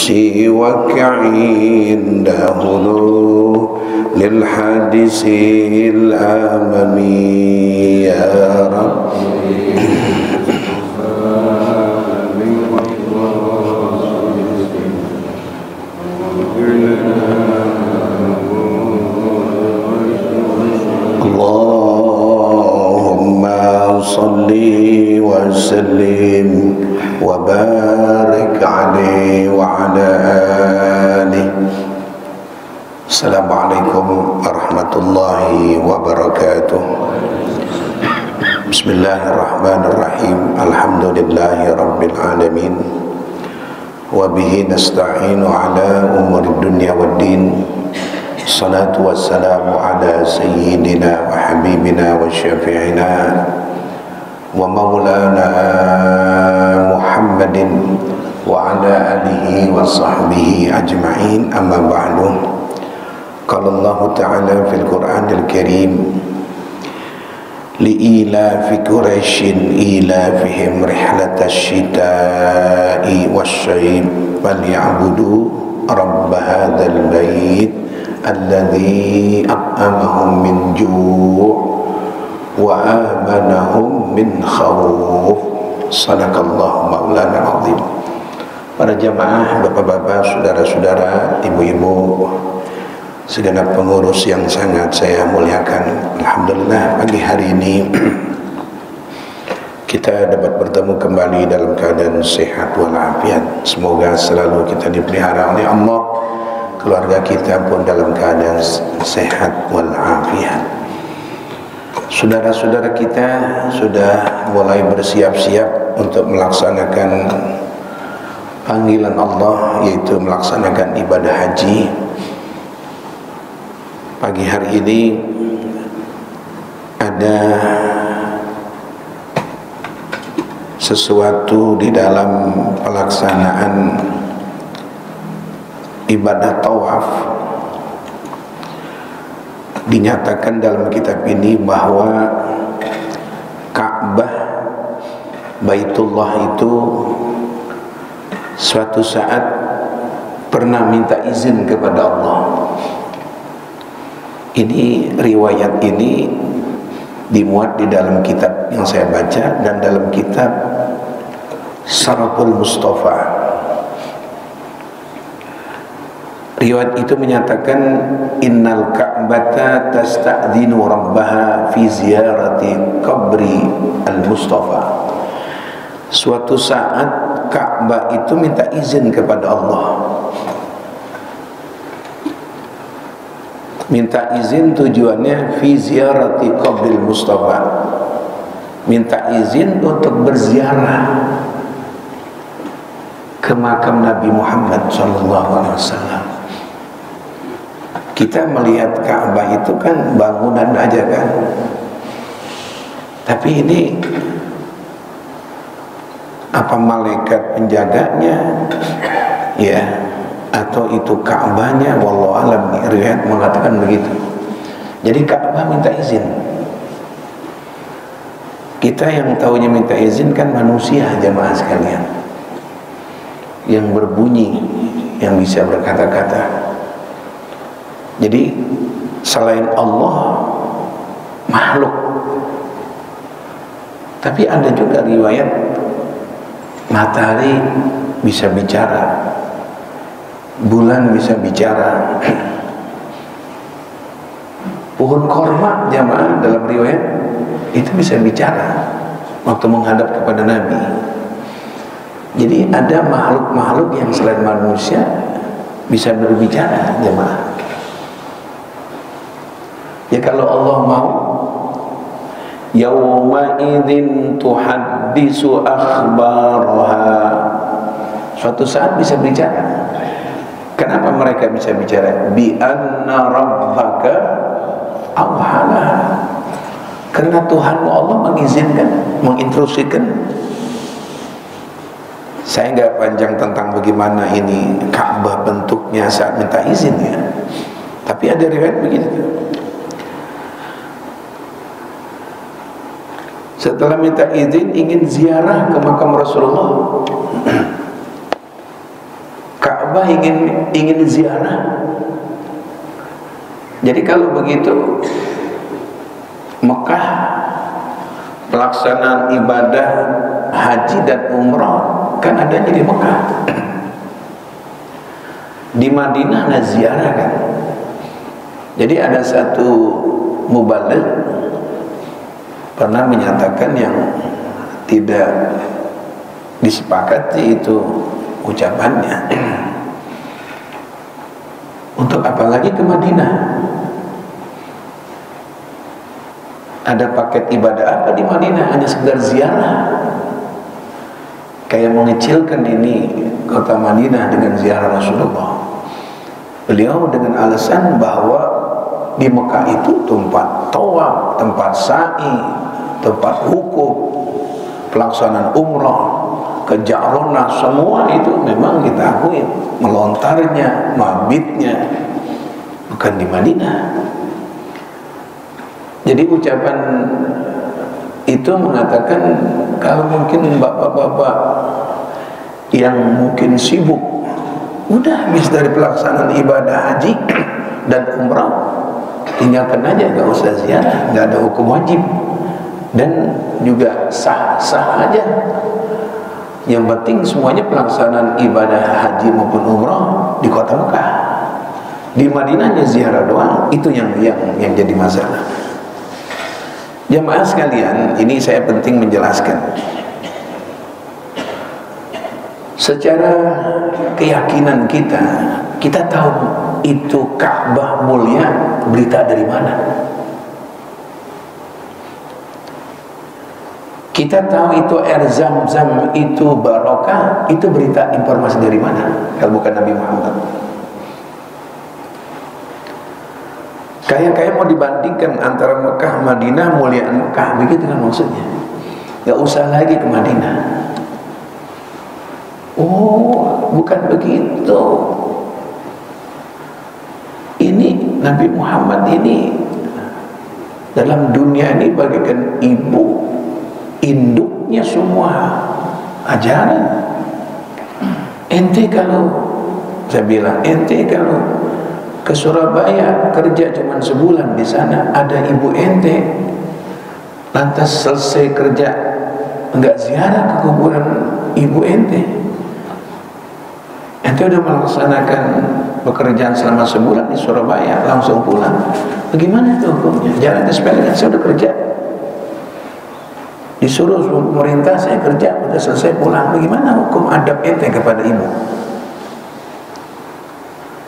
siwak inda hulu lil hadisil amami ya Rabbi. Allahumma salli wa sallim wa barik alaihi wa ala alihi. Assalamualaikum warahmatullahi wabarakatuh. Bismillahirrahmanirrahim. Alhamdulillahi rabbil alamin. Wa bihi nasta'inu ala umuri dunya waddin. Salatu wassalamu ala sayyidina wa habibina wa syafi'ina wa maulana Muhammadin wa ala alihi wa sahbihi ajma'in, amma ba'du. Qala Allah ta'ala fil Qur'anil Karim, li'ilafi Quraisyin ilafihim rihlatash shita'i wasyayb falyabudu rabb hadzal bait alladzi at'amahum min ju' wa amanahum min khawf. Sadaqallahu maulana azim. Para jamaah, bapak-bapak, saudara-saudara, ibu-ibu, segenap pengurus yang sangat saya muliakan, alhamdulillah pagi hari ini kita dapat bertemu kembali dalam keadaan sehat walafiat. Semoga selalu kita dipelihara oleh Allah, keluarga kita pun dalam keadaan sehat walafiat. Saudara-saudara kita sudah mulai bersiap-siap untuk melaksanakan panggilan Allah, yaitu melaksanakan ibadah haji. Pagi hari ini ada sesuatu di dalam pelaksanaan ibadah tawaf. Dinyatakan dalam kitab ini bahwa Ka'bah, Baitullah itu suatu saat pernah minta izin kepada Allah. Ini riwayat ini dimuat di dalam kitab yang saya baca dan dalam kitab Saraful Mustafa. Riwayat itu menyatakan innal Ka'bata tasta'dinu rabbaha fi ziyarati qabri al-Mustafa. Suatu saat Ka'bah itu minta izin kepada Allah. Minta izin tujuannya fi ziyarati qabri al-Mustafa. Minta izin untuk berziarah ke makam Nabi Muhammad sallallahu alaihi wasallam. Kita melihat Ka'bah itu kan bangunan aja kan, tapi ini apa malaikat penjaganya ya, atau itu Ka'bahnya, wallahu alam. Riwayat mengatakan begitu. Jadi Ka'bah minta izin. Kita yang taunya minta izin kan manusia, jamaah sekalian, yang berbunyi, yang bisa berkata-kata. Jadi selain Allah makhluk. Tapi ada juga riwayat matahari bisa bicara, bulan bisa bicara, pohon korma, jamaah, dalam riwayat itu bisa bicara waktu menghadap kepada Nabi. Jadi ada makhluk-makhluk yang selain manusia bisa berbicara, jamaah. Ya kalau Allah mau, yauma idzin tuhaddisu akhbaraha, suatu saat bisa bicara. Kenapa mereka bisa bicara? Bi anna rabbaka awhalaha. Karena Tuhanmu Allah mengizinkan, menginstruksikan. Saya nggak panjang tentang bagaimana ini Ka'bah bentuknya saat minta izin ya. Tapi ada riwayat begitu. setelah minta izin ingin ziarah ke makam Rasulullah. Ka'bah ingin ziarah. Jadi kalau begitu Mekah pelaksanaan ibadah haji dan umrah kan adanya di Mekah. Di Madinah nah ziarah kan. Jadi ada satu mubaligh pernah menyatakan yang tidak disepakati itu ucapannya. Untuk apa lagi ke Madinah? Ada paket ibadah apa di Madinah? Hanya sekedar ziarah. Kayak mengecilkan ini kota Madinah dengan ziarah Rasulullah. Beliau dengan alasan bahwa di Mekah itu tempat tawaf, tempat sa'i, tempat wukuf, pelaksanaan umrah, kejarona, semua itu memang kita akui melontarnya, mabitnya bukan di Madinah. Jadi ucapan itu mengatakan kalau mungkin bapak-bapak yang mungkin sibuk udah habis dari pelaksanaan ibadah haji dan umrah, tinggalkan aja, gak usah ziarah, gak ada hukum wajib dan juga sah-sah aja. Yang penting semuanya pelaksanaan ibadah haji maupun umrah di kota Mekah. Di Madinahnya ziarah doang, itu yang jadi masalah. Jamaah sekalian, ini saya penting menjelaskan. Secara keyakinan kita tahu itu Ka'bah mulia, berita dari mana? Kita tahu itu air Zam-Zam itu barokah, itu berita informasi dari mana? Kalau bukan Nabi Muhammad. Kayak mau dibandingkan antara Mekah, Madinah, muliaan Mekah, begitu kan maksudnya. Gak usah lagi ke Madinah. Oh, bukan begitu. Ini Nabi Muhammad ini dalam dunia ini bagaikan ibu, induknya semua ajaran. Ente kalau, saya bilang, ente kalau ke Surabaya kerja cuma sebulan di sana, ada ibu ente, lantas selesai kerja enggak ziarah ke kuburan ibu ente. Ente udah melaksanakan pekerjaan selama sebulan di Surabaya, langsung pulang. Bagaimana itu hukumnya? Jangan disepelekan, saya udah kerja, disuruh pemerintah saya kerja, udah selesai pulang. Bagaimana hukum adab ente kepada ibu?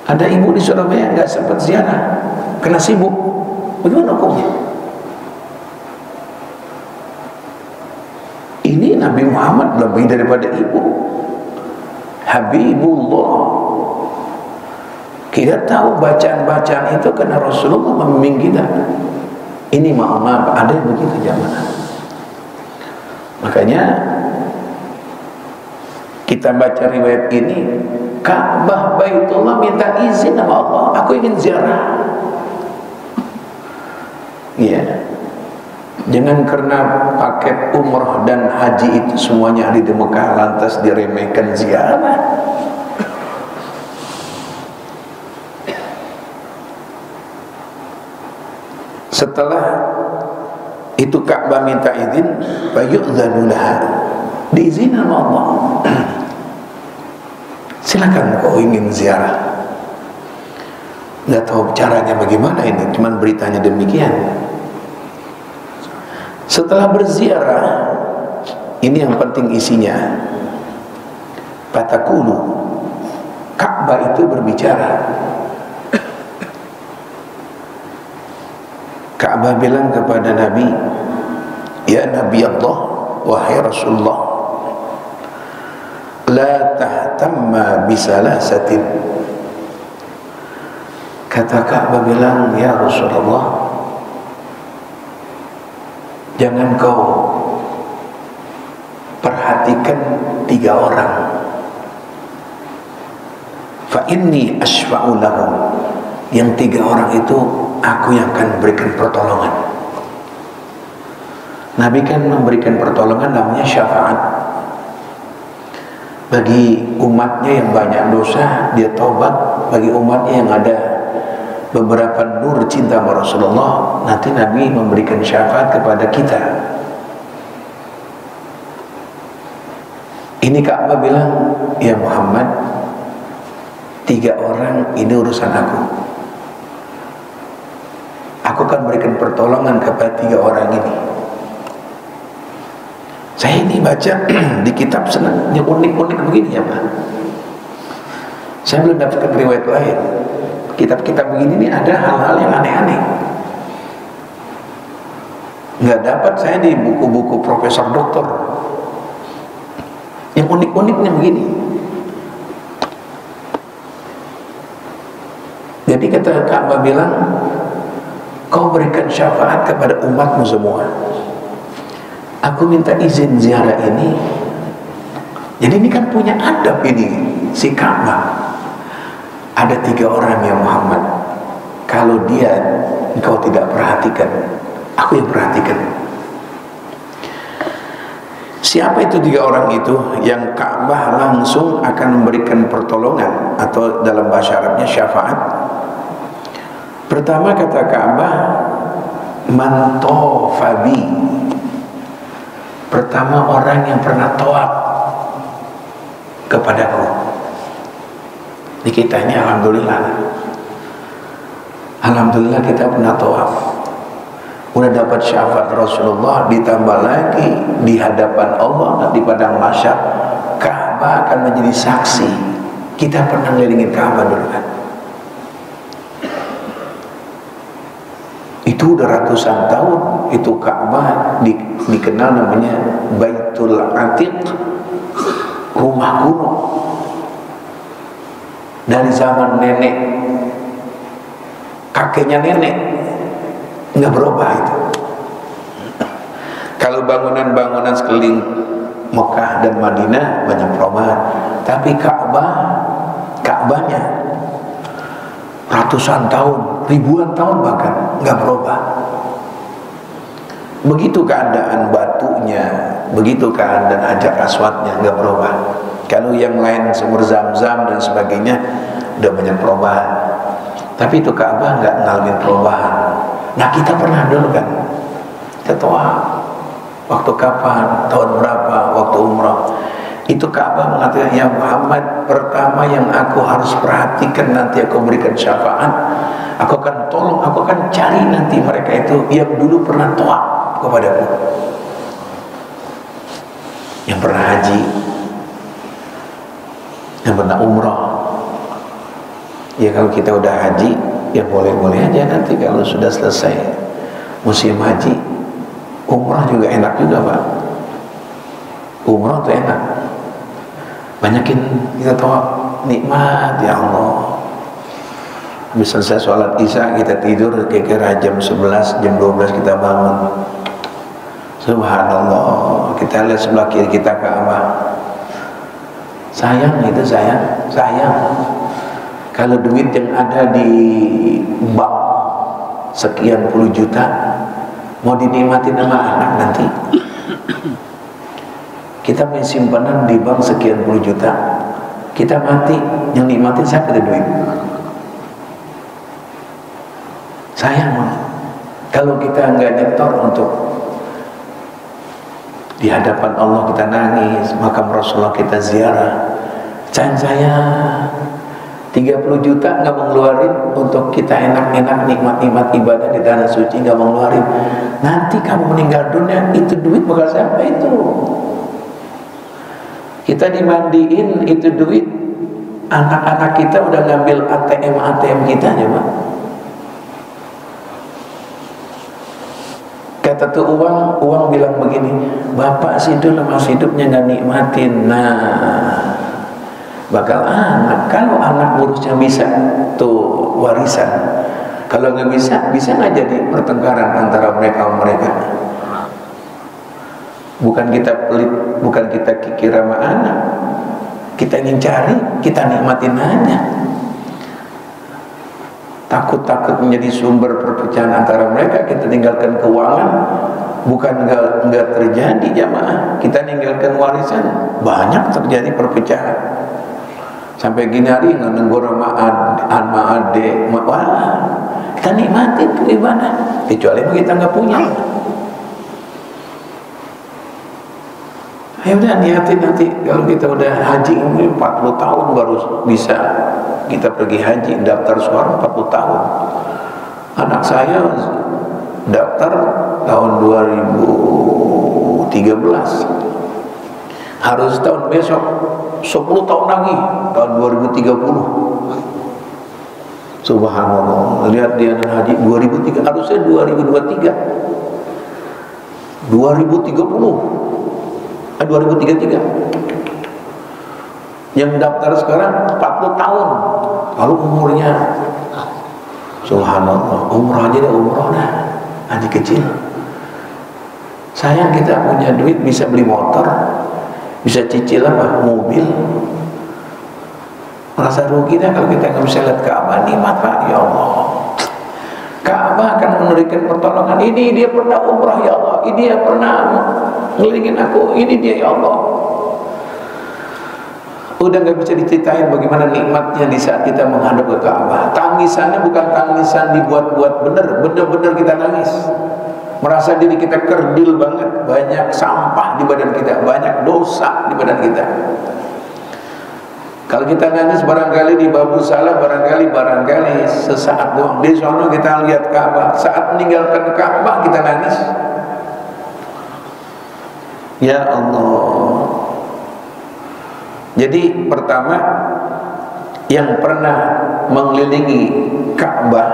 Ada ibu di Surabaya nggak sempat ziarah, kena sibuk, bagaimana hukumnya? Ini Nabi Muhammad lebih daripada ibu, Habibullah. Kita tahu bacaan-bacaan itu karena Rasulullah membimbing kita. Ini maaf, ada yang begitu jamaah. Makanya kita baca riwayat ini, Ka'bah Baitullah minta izin sama Allah, aku ingin ziarah. Iya. Jangan karena paket umrah dan haji itu semuanya ada di Mekah lantas diremehkan ziarah. Setelah itu Ka'bah minta izin, fayu'dzanu laha, diizinkan sama Allah. Silakan kau ingin ziarah. Nggak tahu caranya bagaimana ini, cuman beritanya demikian. Setelah berziarah, ini yang penting isinya. Fatakulu, Ka'bah itu berbicara. Ka'bah bilang kepada Nabi, ya Nabi Allah, wahai Rasulullah, la tahtamma bisalasatin. Kata Ka'bah bilang, ya Rasulullah, jangan kau perhatikan 3 orang. Fa inni asfa'u lahum. Yang 3 orang itu aku yang akan berikan pertolongan. Nabi kan memberikan pertolongan namanya syafaat. Bagi umatnya yang banyak dosa, dia taubat. Bagi umatnya yang ada beberapa nur cinta sama Rasulullah, nanti Nabi memberikan syafaat kepada kita. Ini Ka'bah bilang, ya Muhammad, 3 orang ini urusan aku. Aku akan berikan pertolongan kepada 3 orang ini. Saya ini baca di kitab senang yang unik-unik begini ya Pak. Saya belum dapatkan riwayat lain. Kitab-kitab begini ini ada hal-hal yang aneh-aneh. Nggak dapat saya di buku-buku profesor doktor. Yang unik-uniknya begini. Jadi kata Ka'bah bilang, kau berikan syafaat kepada umatmu semua. Aku minta izin ziarah ini. Jadi ini kan punya adab ini si Ka'bah. Ada 3 orang ya Muhammad. Kalau dia engkau tidak perhatikan, aku yang perhatikan. Siapa itu 3 orang itu? Yang Ka'bah langsung akan memberikan pertolongan, atau dalam bahasa Arabnya syafaat. Pertama kata Ka'bah, man tawafabi. Pertama orang yang pernah tawaf kepadaku. Di kita ini Alhamdulillah kita pernah tawaf. Udah dapat syafaat Rasulullah, ditambah lagi di hadapan Allah di padang mahsyar, Ka'bah akan menjadi saksi. Kita pernah ngelilingin Ka'bah dulu kan. Itu udah ratusan tahun. Itu Ka'bah dikenal namanya Baitul Atiq, rumah kuno. Dari zaman nenek, kakeknya nenek, nggak berubah itu. Kalau bangunan-bangunan sekeliling Mekah dan Madinah banyak perubahan, tapi Ka'bahnya ratusan tahun, ribuan tahun bahkan nggak berubah. Begitu keadaan batunya, begitu keadaan Hajar Aswadnya, nggak berubah. Kalau yang lain sumur Zam-Zam dan sebagainya udah banyak perubahan, tapi itu Ka'bah nggak ngalamin perubahan. Nah kita pernah dulu kan, kita tawaf. Waktu kapan, tahun berapa, waktu umrah. Itu Ka'bah mengatakan, ya Muhammad, pertama yang aku harus perhatikan, nanti aku berikan syafaat, aku akan tolong, aku akan cari nanti mereka itu yang dulu pernah tawaf kepadaku, yang pernah haji, yang pernah umrah. Ya kalau kita udah haji, ya boleh-boleh aja nanti kalau sudah selesai musim haji. Umrah juga enak juga Pak. Umrah tuh enak, banyakin kita tawaf, nikmat ya Allah. Bisa selesai sholat isya, kita tidur kira-kira jam 11, jam 12 kita bangun. Subhanallah, kita lihat sebelah kiri kita Ka'bah. Sayang itu, sayang. Kalau duit yang ada di bank sekian puluh juta mau dinikmatin sama anak nanti. Kita punya simpanan di bank sekian puluh juta, kita mati, yang nikmatin siapa itu duit? Sayang. Kalau kita nggak nyetor untuk di hadapan Allah, kita nangis, makam Rasulullah kita ziarah, sayang 30 juta nggak mengeluarin untuk kita enak-enak nikmat-nikmat ibadah di tanah suci, nggak mengeluarin. Nanti kamu meninggal dunia, itu duit bakal siapa itu? Kita dimandiin, itu duit anak-anak kita udah ngambil ATM kita ya Pak. Kata tuh uang bilang begini, bapak sih dulu masih hidupnya nggak nikmatin. Nah, bakal anak, kalau anak ngurusnya bisa tuh warisan, kalau nggak bisa nggak jadi pertengkaran antara mereka. Bukan kita pelit, bukan kita kikir sama anak, kita ingin cari, kita nikmatin aja. Takut menjadi sumber perpecahan antara mereka, kita tinggalkan keuangan, bukan enggak terjadi jamaah. Kita ninggalkan warisan, banyak terjadi perpecahan. Sampai gini hari nggak sama adik, wah kita nikmatin tuh ibadah, kecuali kita nggak punya. Ya udah niatin nanti kalau kita udah haji umur 40 tahun baru bisa kita pergi haji, daftar suara 40 tahun. Anak saya daftar tahun 2013, harus tahun besok 10 tahun lagi tahun 2030. Subhanallah, lihat dia haji 2003, harusnya 2023, 2030, 2033. Yang daftar sekarang 40 tahun, lalu umurnya, subhanallah, umroh aja dah, umroh dah, haji kecil. Sayang kita punya duit bisa beli motor, bisa cicil apa, mobil. Merasa rugi dah kalau kita nggak bisa lihat Ka'bah. Nikmat Pak, ya Allah. Ka'bah akan memberikan pertolongan. Ini dia pernah umrah, ya Allah. Ini dia pernah ngelilingin aku. Ini dia, ya Allah. Udah nggak bisa diceritain bagaimana nikmatnya di saat kita menghadap ke Ka'bah. Tangisannya bukan tangisan dibuat-buat, bener-bener kita nangis. Merasa diri kita kerdil banget, banyak sampah di badan kita, banyak dosa di badan kita. Kalau kita nangis barangkali di Babu Salam, barangkali sesaat doang. Di sana kita lihat Ka'bah, saat meninggalkan Ka'bah kita nangis. Ya Allah. Jadi pertama, yang pernah mengelilingi Ka'bah,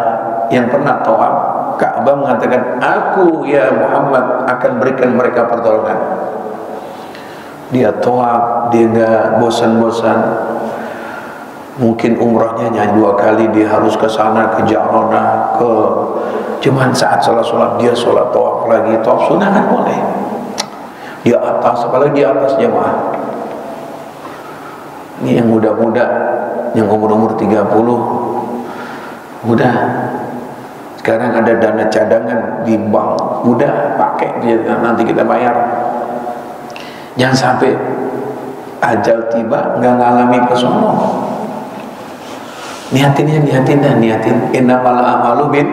yang pernah tawaf Ka'bah mengatakan, aku ya Muhammad akan berikan mereka pertolongan. Dia tawaf, dia enggak bosan-bosan. Mungkin umrahnya hanya 2 kali, dia harus ke sana, ke Ja'rana, cuman saat sholat dia sholat tawaf lagi. Tawaf sunnah kan boleh di atas, apalagi di atas jamaah. Ini yang muda-muda, yang umur-umur 30, udah sekarang ada dana cadangan di bank, udah pakai, nanti kita bayar. Jangan sampai ajal tiba nggak ngalami kesono. Niatin innamal a'malu bin,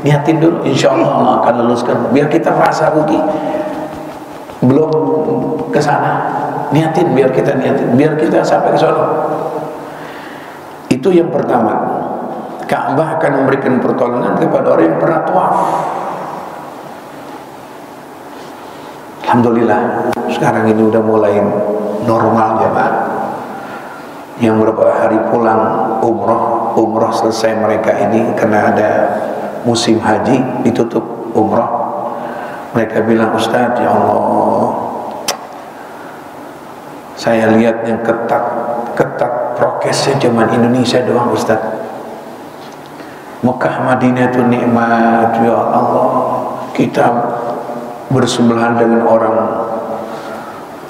niatin dulu, insyaallah Allah akan luluskan. Biar kita merasa rugi belum ke sana, niatin, biar kita sampai ke sana. Itu yang pertama. Ka'bah akan memberikan pertolongan kepada orang yang pernah tawaf. Alhamdulillah, sekarang ini udah mulai normal ya Pak. Yang beberapa hari pulang umroh selesai mereka ini, karena ada musim haji ditutup umroh. Mereka bilang, Ustaz, ya Allah, saya lihat yang ketat prokesnya cuma Indonesia doang Ustaz. Mekah Madinah itu nikmat, ya Allah. Kita bersebelahan dengan orang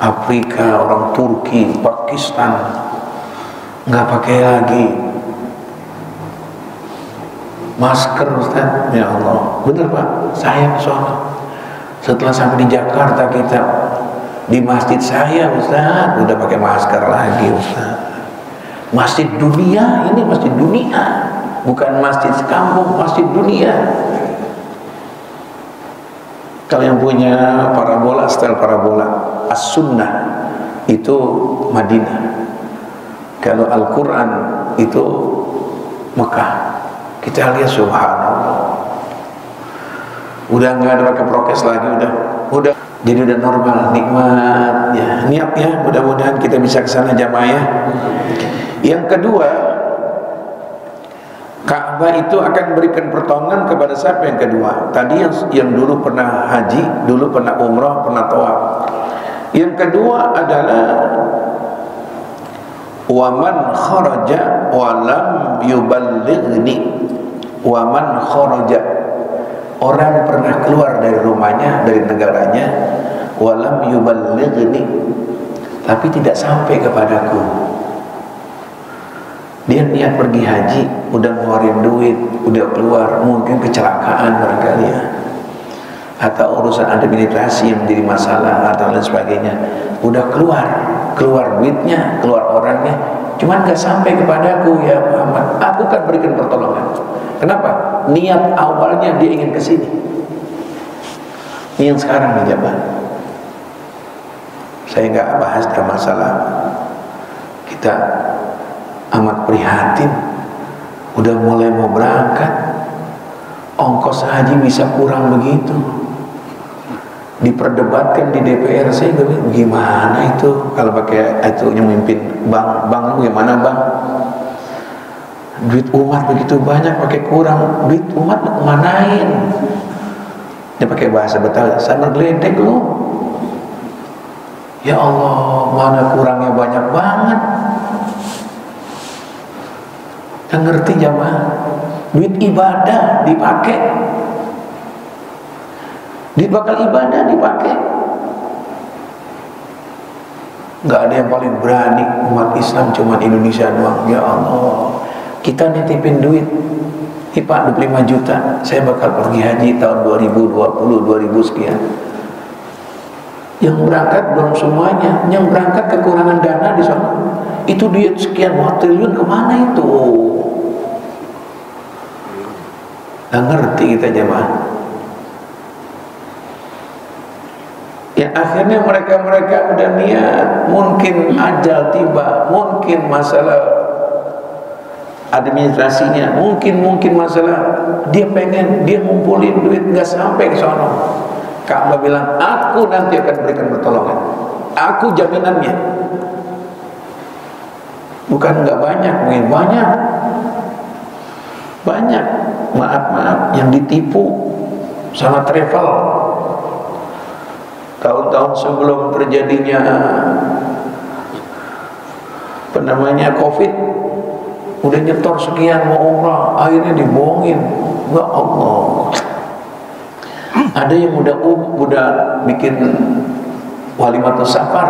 Afrika, orang Turki, Pakistan, nggak pakai lagi masker Ustaz. Ya Allah, bener Pak, saya soalnya setelah sampai di Jakarta, kita di masjid saya Ustaz udah pakai masker lagi Ustaz. Masjid dunia, ini masjid dunia, bukan masjid sekampung, masjid dunia. Kalau yang punya parabola, setel parabola, As-Sunnah itu Madinah. Kalau Al-Quran itu Mekah. Kita lihat subhanallah, udah nggak ada pakai prokes lagi, udah jadi udah normal, nikmat ya. Niat ya, mudah-mudahan kita bisa ke sana jamaah ya. Yang kedua, Ka'bah itu akan berikan pertolongan kepada siapa? Yang kedua, tadi yang dulu pernah haji, dulu pernah umrah, pernah tawaf. Yang kedua adalah waman kharaja walam yuballighni. Waman kharaja, orang pernah keluar dari rumahnya, dari negaranya, walam yuballighni, tapi tidak sampai kepadaku. Dia niat pergi haji, udah ngeluarin duit, udah keluar, mungkin kecelakaan barangkali ya. atau urusan administrasi yang menjadi masalah atau lain sebagainya, udah keluar duitnya, keluar orangnya, cuman gak sampai kepadaku ya Muhammad, aku kan berikan pertolongan. Kenapa? Niat awalnya dia ingin kesini. Ini yang sekarang nih jemaah. Saya nggak bahas dalam masalah kita amat prihatin, udah mulai mau berangkat, ongkos haji bisa kurang begitu, diperdebatkan di DPR. Saya gimana itu kalau pakai itu yang memimpin bang gimana bang, duit umat begitu banyak pakai kurang, duit umat kemanain? Dia pakai bahasa Betawi, sana geledek lu. Ya Allah, mana kurangnya banyak banget. Yang ngerti jamaah, duit ibadah dipakai, duit bakal ibadah dipakai. Nggak ada yang paling berani umat Islam cuma Indonesia doang. Ya Allah, kita nitipin duit, ini Pak 25 juta, saya bakal pergi haji tahun 2020, 2000 sekian. Yang berangkat belum semuanya, yang berangkat kekurangan dana di sana. Itu duit sekian triliun kemana itu? Nggak ngerti kita jemaah. Ya akhirnya mereka udah niat, mungkin ajal tiba, mungkin masalah administrasinya, mungkin masalah dia pengen, dia ngumpulin duit nggak sampai ke sana. Ka'bah bilang, aku nanti akan berikan pertolongan, aku jaminannya. Bukan nggak banyak, mungkin banyak. Maaf yang ditipu sama travel tahun-tahun sebelum terjadinya COVID, udah nyetor sekian mau umrah, akhirnya dibohongin. Ya Allah, ada yang udah bikin walimatus safar,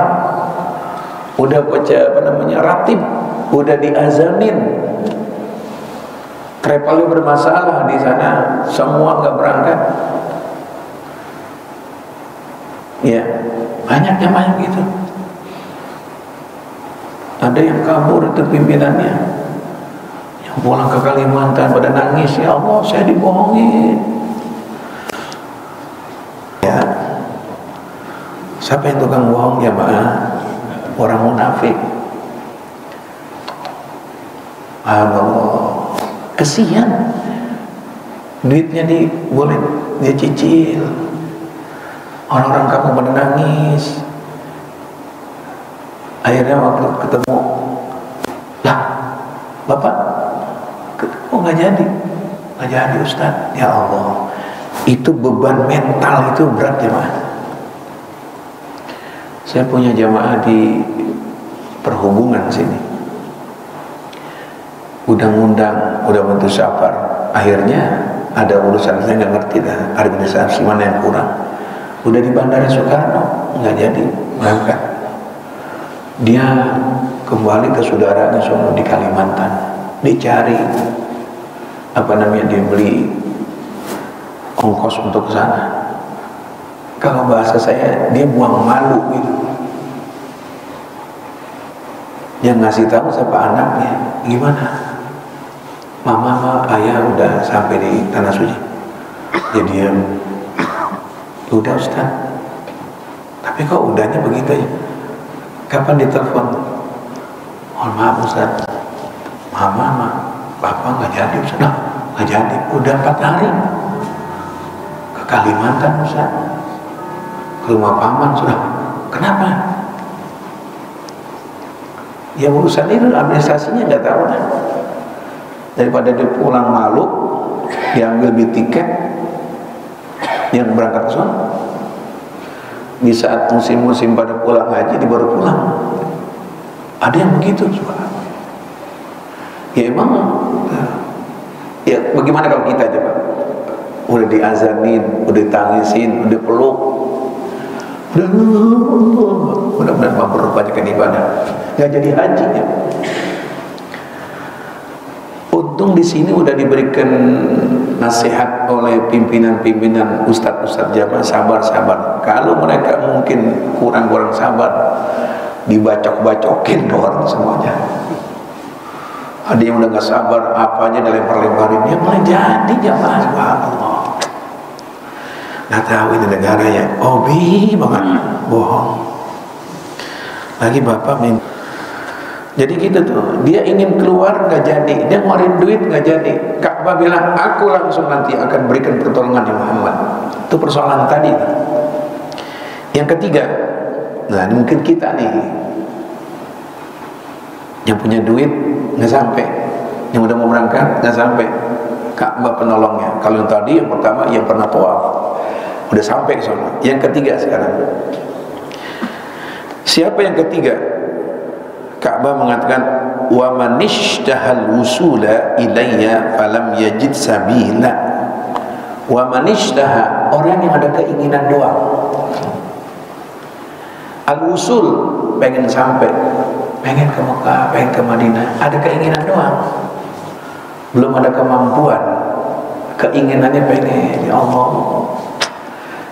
udah baca ratib, udah diazanin, travelnya bermasalah di sana, semua nggak berangkat. Ya, banyak gitu. Ada yang kabur itu pimpinannya, yang pulang ke Kalimantan pada nangis, ya Allah saya dibohongin. Ya, siapa yang tukang bohong jemaah? Orang munafik. Allah, kesian, duitnya boleh dia cicil. Orang-orang kamu pada nangis. Akhirnya waktu ketemu, lah Bapak nggak jadi Ustaz. Ya Allah, itu beban mental itu berat jemaah. Saya punya jamaah di perhubungan sini, udah ngundang, udah bentuk safar, akhirnya ada urusan saya nggak ngerti dah administrasi mana yang kurang. Udah di Bandara Soekarno nggak jadi berangkat, dia kembali ke saudaranya sono di Kalimantan, dicari dia beli ongkos untuk ke sana. Kalau bahasa saya, dia buang malu gitu. Dia ngasih tahu siapa anaknya, gimana? Mama, ayah udah sampai di Tanah Suci. Dia diam. Udah Ustaz, tapi kok udahnya begitu ya? Kapan ditelepon? Mohon maaf Ustaz, Mama, Bapak nggak jadi Ustaz. Nggak jadi, udah 4 hari ke Kalimantan Ustaz, ke rumah paman sudah. Kenapa? Ya urusan itu administrasinya nggak tahu dah. Daripada dia pulang malu, diambil tiket yang berangkat ke sana. Di saat musim-musim pada pulang haji, dia baru pulang. Ada yang begitu, subhanallah. Ya emang, ya bagaimana kalau kita coba? Udah diazanin, udah ditangisin, udah peluk, udah mudah-mudahan memperbanyak ibadah, nggak jadi haji ya. Untung di sini udah diberikan nasihat oleh pimpinan-pimpinan ustadz-ustadz jamaah, sabar-sabar. Kalau mereka mungkin kurang-kurang sabar, dibacok-bacokin orang semuanya. Ada yang udah gak sabar, apanya dilempar-lemparin, dia mulai jadi jamaah. Subhanallah. Nggak tahu ini negara yang hobi banget bohong. Lagi bapak minta. Jadi gitu tuh, dia ingin keluar nggak jadi, dia ngeluarin duit nggak jadi. Ka'bah bilang, aku langsung nanti akan berikan pertolongan ya Muhammad. Itu persoalan tadi. Yang ketiga, nah ini mungkin kita nih yang punya duit nggak sampai, yang udah mau berangkat nggak sampai, Ka'bah penolongnya. Kalau yang tadi, yang pertama yang pernah tawaf udah sampai ke sana. Yang ketiga sekarang, siapa yang ketiga? Ka'bah mengatakan, wa manishtahal wusula ilayya falam yajid sabila. Wa manishtaha, orang yang ada keinginan doang. Al-wusul, pengen sampai, pengen ke Mekah, pengen ke Madinah, ada keinginan doang, belum ada kemampuan. Keinginannya pengen, ya Allah,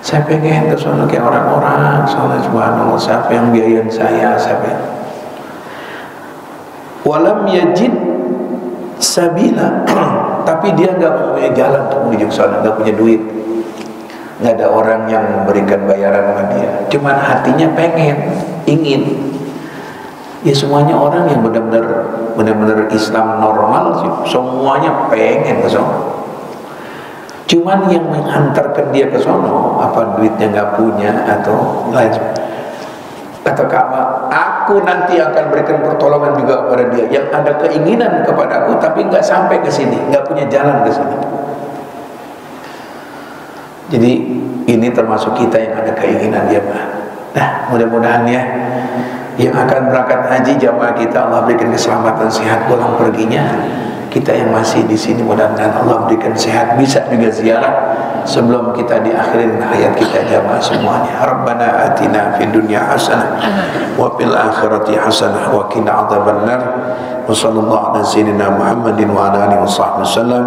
saya pengen ke sana kayak orang-orang. Soalnya subhanallah, siapa yang biayain saya, siapa yang... Walam yajid sabila, tapi dia nggak punya jalan untuk menuju ke sana, nggak punya duit, nggak ada orang yang memberikan bayaran sama dia, cuman hatinya pengen, ingin. Ya semuanya orang yang benar-benar Islam normal sih, semuanya pengen ke sana. Cuman yang menghantarkan dia ke sana, apa duitnya nggak punya atau lain. Kata Ka'bah, aku nanti akan berikan pertolongan juga kepada dia yang ada keinginan kepada aku tapi nggak sampai ke sini, nggak punya jalan ke sini. Jadi ini termasuk kita yang ada keinginan jamaah. Nah, mudah-mudahan ya yang akan berangkat haji jamaah kita, Allah berikan keselamatan, sehat pulang perginya. Kita yang masih di sini mudah-mudahan Allah berikan sehat, bisa juga ziarah sebelum kita diakhirin hayat kita jamaah semuanya. Rabbana atina fid dunya hasanah wa fil akhirati hasanah wa qina adzabannar. Wa sallallahu ala sayyidina Muhammadin wa ala alihi wasallam.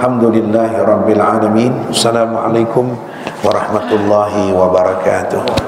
Alhamdulillahi rabbil alamin. Assalamualaikum warahmatullahi wabarakatuh.